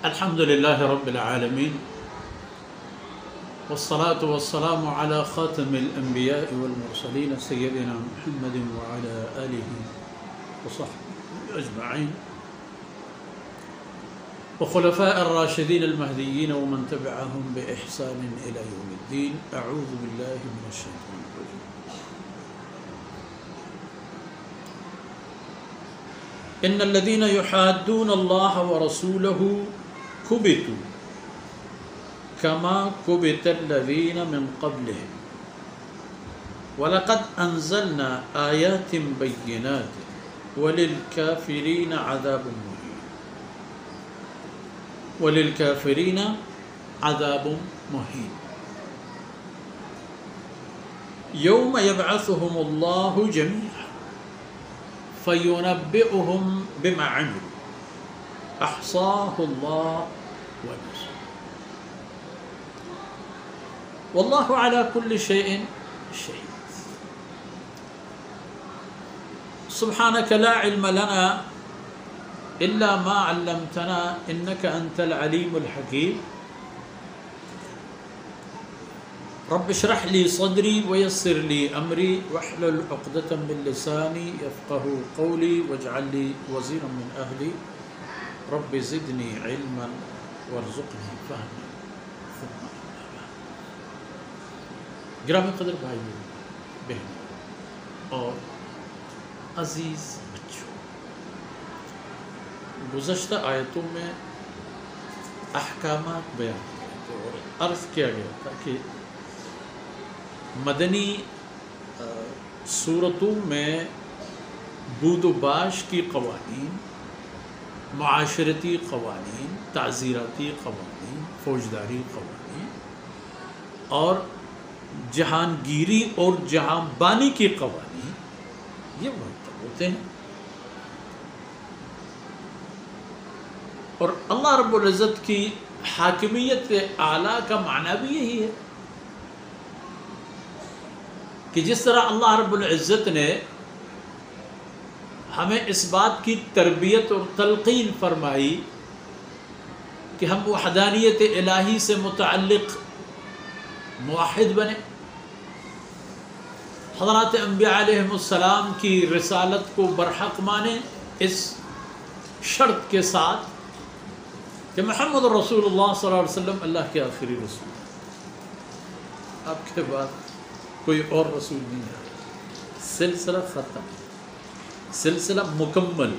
الحمد لله رب العالمين والصلاة والسلام على خاتم الأنبياء والمرسلين سيدنا محمد وعلى آله وصحبه أجمعين وخلفاء الراشدين المهديين ومن تبعهم بإحسان إلى يوم الدين. أعوذ بالله من الشيطان الرجيم. إن الذين يحادون الله ورسوله كبتوا كما كبت الذين من قبلهم ولقد أنزلنا آيات بينات وللكافرين عذاب مهين يوم يبعثهم الله جميعا فينبئهم بما عملوا أحصاه الله ونسوه والله على كل شيء شهيد. سبحانك لا علم لنا إلا ما علمتنا إنك أنت العليم الحكيم. رب اشرح لي صدري ويسر لي أمري واحلل عقدة من لساني يفقهوا قولي واجعل لي وزيرا من أهلي رب زدني علما وارزقني فهما. گرامی قدر بھائیوں بہنوں اور عزیز بچوں، گزشتہ آیتوں میں احکامات بیان کیے تھے اور عرض کیا گیا تھا کہ مدنی صورتوں میں بود و باش کی قوانین، معاشرتی قوانین، تعزیراتی قوانین، فوجداری قوانین اور جہانگیری اور جہاں بانی کی قوانین یہ مرتب ہوتے ہیں. اور اللہ رب العزت کی حاکمیت اعلیٰ کا معنی بھی یہی ہے کہ جس طرح اللہ رب العزت نے ہمیں اس بات کی تربیت اور تلقین فرمائی کہ ہم وحدانیت الہی سے متعلق موحد بنے، حضرات انبیاء علیہ السلام کی رسالت کو برحق مانیں، اس شرط کے ساتھ کہ محمد رسول اللہ صلی اللہ علیہ وسلم اللہ کے آخری رسول، آپ کے بعد کوئی اور رسول نہیں ہے. سلسلہ ختم، سلسلہ مکمل،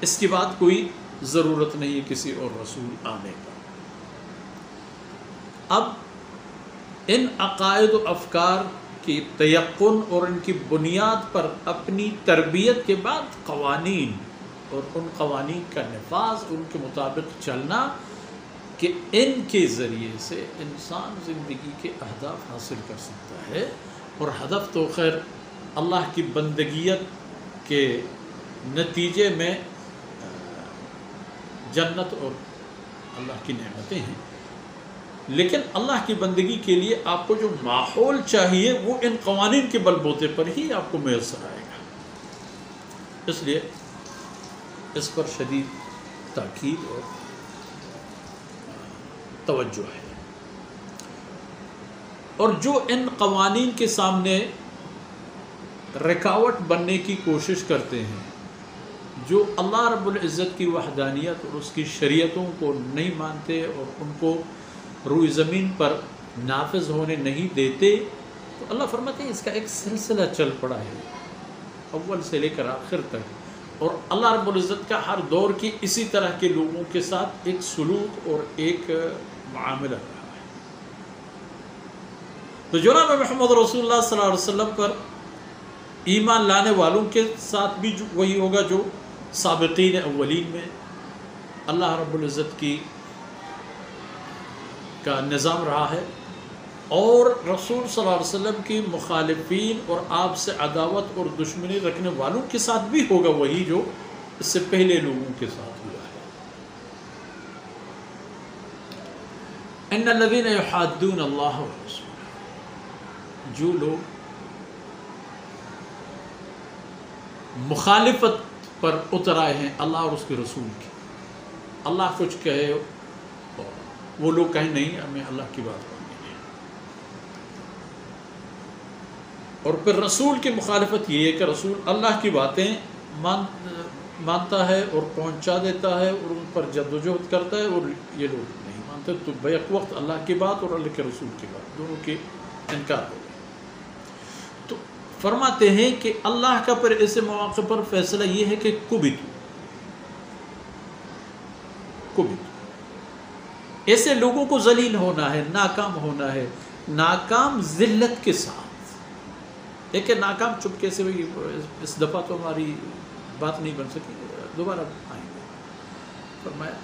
اس کے بعد کوئی ضرورت نہیں ہے کسی اور رسول آنے کا. اب ان عقائد و افکار کی تیقن اور ان کی بنیاد پر اپنی تربیت کے بعد قوانین اور ان قوانین کا نفاذ، ان کے مطابق چلنا کہ ان کے ذریعے سے انسان زندگی کے اہداف حاصل کر سکتا ہے. اور ہدف تو خیر اللہ کی بندگیت کے نتیجے میں جنت اور اللہ کی نعمتیں ہیں، لیکن اللہ کی بندگی کے لیے آپ کو جو ماحول چاہیے وہ ان قوانین کے بل بوتے پر ہی آپ کو میسر آئے گا. اس لیے اس پر شدید تاکید اور توجہ ہے. اور جو ان قوانین کے سامنے رکاوٹ بننے کی کوشش کرتے ہیں، جو اللہ رب العزت کی وحدانیت اور اس کی شریعتوں کو نہیں مانتے اور ان کو روئے زمین پر نافذ ہونے نہیں دیتے، تو اللہ فرماتے ہیں اس کا ایک سلسلہ چل پڑا ہے اول سے لے کر آخر تک. اور اللہ رب العزت کا ہر دور کی اسی طرح کے لوگوں کے ساتھ ایک سلوک اور ایک معاملہ رہا ہے. تو جناب محمد رسول اللہ صلی اللہ علیہ وسلم پر ایمان لانے والوں کے ساتھ بھی وہی ہوگا جو سابقین اولین میں اللہ رب العزت کا نظام رہا ہے. اور رسول صلی اللہ علیہ وسلم کی مخالفین اور آپ سے عداوت اور دشمنی رکھنے والوں کے ساتھ بھی ہوگا وہی جو اس سے پہلے لوگوں کے ساتھ ہوا ہے. ان الذین یحادون اللہ ورسولہ، جو لوگ مخالفت پر اتر آئے ہیں اللہ اور اس کے رسول کی، اللہ کچھ کہے وہ لوگ کہیں نہیں ہمیں اللہ کی بات ماننی ہے. اور پھر رسول کی مخالفت یہ ہے کہ رسول اللہ کی باتیں مانتا ہے اور پہنچا دیتا ہے اور ان پر جدوجہد کرتا ہے، اور یہ لوگ نہیں مانتے، تو بیک وقت اللہ کی بات اور اللہ کے رسول کی بات دونوں کی انکار ہو گیا. تو فرماتے ہیں کہ اللہ کا پھر ایسے مواقع پر فیصلہ یہ ہے کہ کبتو ایسے لوگوں کو ذلیل ہونا ہے، ناکام ہونا ہے، ناکام ذلت کے ساتھ. ایک ناکام چپکے سے بھی اس دفعہ تو ہماری بات نہیں بن سکی، دوبارہ آئیں گے. فرمایا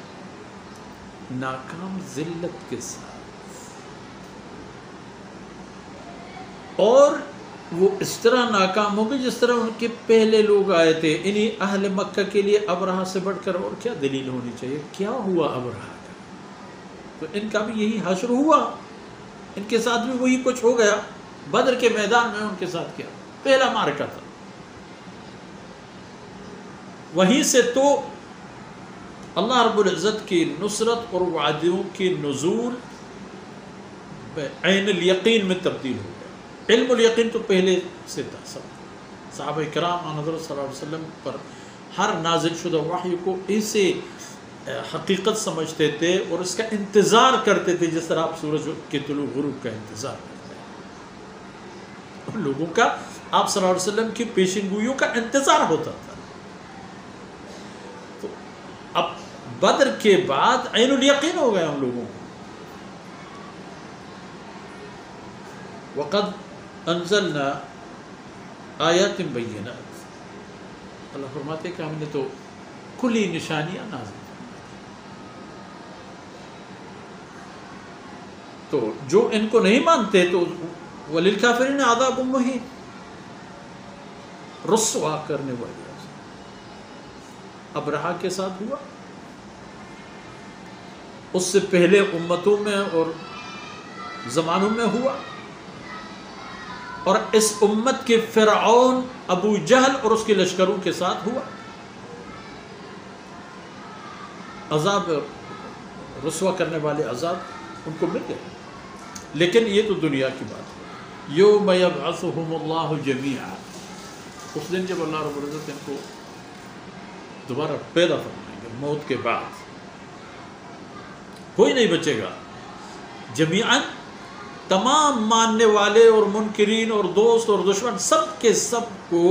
ناکام ذلت کے ساتھ، اور وہ اس طرح ناکام ہوں گے جس طرح ان کے پہلے لوگ آئے تھے. انہی اہل مکہ کے لیے ابرہہ سے بڑھ کر اور کیا دلیل ہونی چاہیے. کیا ہوا ابرہہ کا؟ تو ان کا بھی یہی حشر ہوا، ان کے ساتھ بھی وہی کچھ ہو گیا. بدر کے میدان میں ان کے ساتھ کیا پہلا معرکہ تھا. وہیں سے تو اللہ رب العزت کی نصرت اور وعدوں کی نزول عین الیقین میں تبدیل ہو گیا. علم الیقین تو پہلے سے تھا. سب صحابہ کرام حضرت صلی اللہ علیہ وسلم پر ہر نازل شدہ وحی کو اسے حقیقت سمجھتے تھے اور اس کا انتظار کرتے تھے، جس طرح آپ سورج کے طلوع غروب کا انتظار کرتے ہیں. اور لوگوں کا آپ صلی اللہ علیہ وسلم کی پیشن گوئیوں کا انتظار ہوتا تھا. تو اب بدر کے بعد عین الیقین ہو گیا ہم لوگوں کو. وقد انزلنا آیات بینات، اللہ فرماتے کہ ہم نے تو کلی نشانیاں نازل. تو جو ان کو نہیں مانتے تو وللکافرین عذاب مہین، رسوا کرنے والی. ابرہہ کے ساتھ ہوا، اس سے پہلے امتوں میں اور زمانوں میں ہوا، اور اس امت کے فرعون ابو جہل اور اس کے لشکروں کے ساتھ ہوا. عذاب رسوا کرنے والے عذاب ان کو مل گئے. لیکن یہ تو دنیا کی بات ہے. یوم یبعثہم اللہ جمیعا، اس دن جب اللہ رب العزت ان کو دوبارہ پیدا فرمائیں گے موت کے بعد، کوئی نہیں بچے گا. جمیعا، تمام ماننے والے اور منکرین اور دوست اور دشمن سب کے سب کو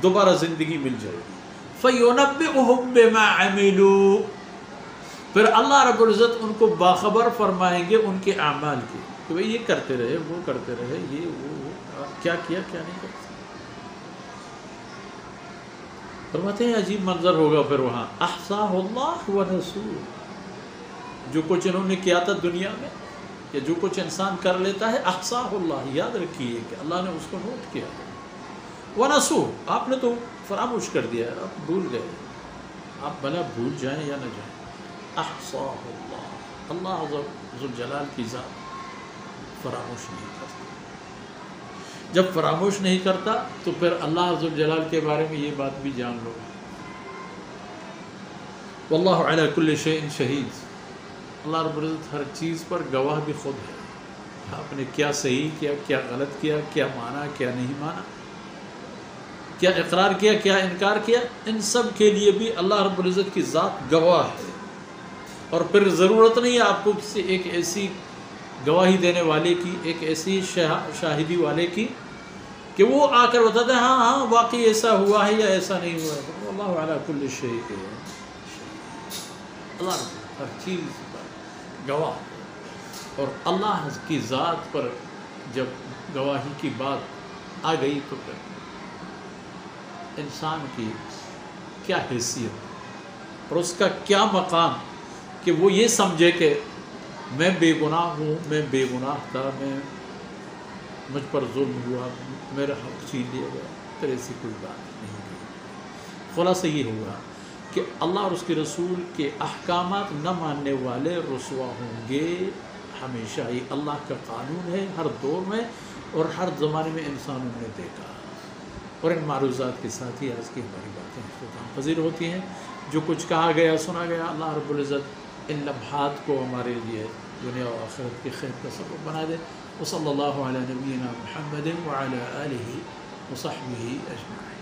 دوبارہ زندگی مل جائے گی. فَيُنَبِّئُهُمْ بِمَا عَمِلُوا، پھر اللہ رب العزت ان کو باخبر فرمائیں گے ان کے اعمال کی کہ بھئی یہ کرتے رہے، وہ کرتے رہے، یہ وہ کیا کیا کیا نہیں کرتے. فرماتے ہیں عجیب منظر ہوگا پھر وہاں. احصاہ اللہ ونسوہ، جو کچھ انہوں نے کیا تھا دنیا میں یا جو کچھ انسان کر لیتا ہے، احصاہ اللہ، یاد رکھیے کہ اللہ نے اس کو نوٹ کیا. ونسوہ، آپ نے تو فراموش کر دیا، آپ بھول گئے. آپ بھلا بھول جائیں یا نہ جائیں، احصاہ اللہ، اللہ ذوالجلال کی ذات فراموش نہیں کرتا. جب فراموش نہیں کرتا تو پھر اللہ ذوالجلال کے بارے میں یہ بات بھی جان لو. واللہ علی کل شیء شہید، اللہ رب العزت ہر چیز پر گواہ بھی خود ہے. آپ نے کیا صحیح کیا، کیا غلط کیا، کیا مانا، کیا نہیں مانا، کیا اقرار کیا، کیا انکار کیا، ان سب کے لیے بھی اللہ رب العزت کی ذات گواہ ہے. اور پھر ضرورت نہیں ہے آپ کو کسی ایک ایسی گواہی دینے والے کی، ایک ایسی شاہدی والے کی کہ وہ آ کر بتاتے ہیں ہاں ہاں واقعی ایسا ہوا ہے یا ایسا نہیں ہوا ہے. اللہ علی کل شیء، اللہ ہر چیز پر گواہ. اور اللہ کی ذات پر جب گواہی کی بات آ گئی تو پھر انسان کی کیا حیثیت اور اس کا کیا مقام کہ وہ یہ سمجھے کہ میں بے گناہ ہوں، میں بے گناہ تھا، مجھ پر ظلم ہوا، میرا حق چھین لیا گیا. پھر ایسی کوئی بات نہیں ہوئی. خلاصہ یہ ہوا کہ اللہ اور اس کے رسول کے احکامات نہ ماننے والے رسوا ہوں گے ہمیشہ. یہ اللہ کا قانون ہے ہر دور میں اور ہر زمانے میں انسانوں نے دیکھا. اور ان معروضات کے ساتھ ہی آج کی ہماری باتیں اختتام پذیر ہوتی ہیں. جو کچھ کہا گیا سنا گیا اللہ رب العزت ان لمحات کو ہمارے لیے دنیا و آخرت کی خیر کا سبب بنا دے. وصلی اللہ علی نبینا محمد وعلی آلہ وصحبہ اجمعین.